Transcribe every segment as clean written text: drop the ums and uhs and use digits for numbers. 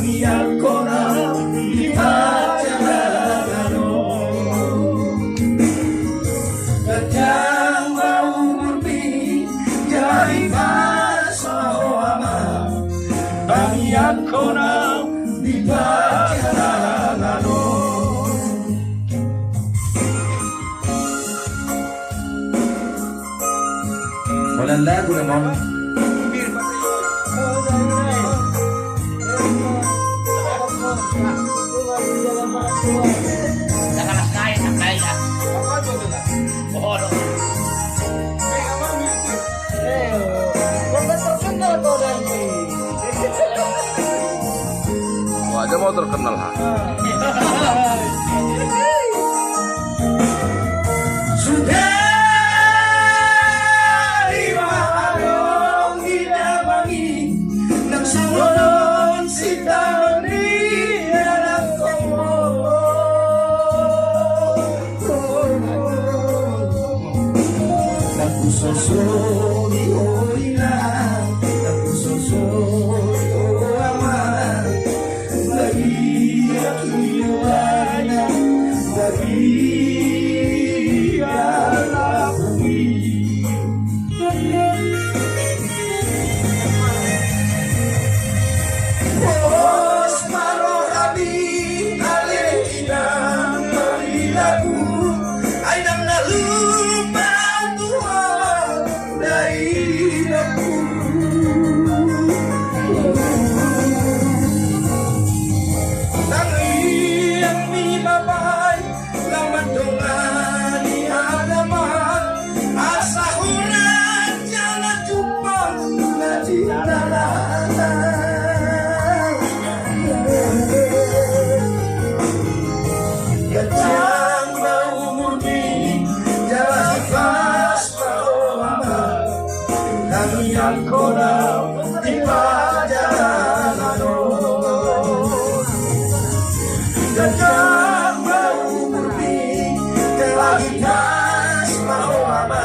kami ako na ipajaragano. Kanyang maumurbi jari paso ama, kami ako na ipajaragano. Walang lago naman. Wajah mau terkenal ha. Sudah lima harong hinabangi ng sumunod si Tani anak ko. Nagpususuri o ina, nagpususuri o ama, nag-iyak iwanan, nag-iyak ako'y. Os marorami, alin-inang marilagu, ay nang nalupa tuhan, nailagu. Nang iyang mimabay, laman dungan ni halaman, asa hunan niya na tupang na dinalanan. Kanyang maumurni, jalan pas paoma, kami ako na ipajaragano. Kanyang maumurni, jalan pas paoma,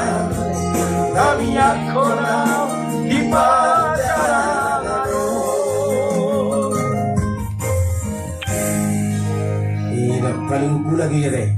kami ako na ipajaragano. Paling kulang yun eh.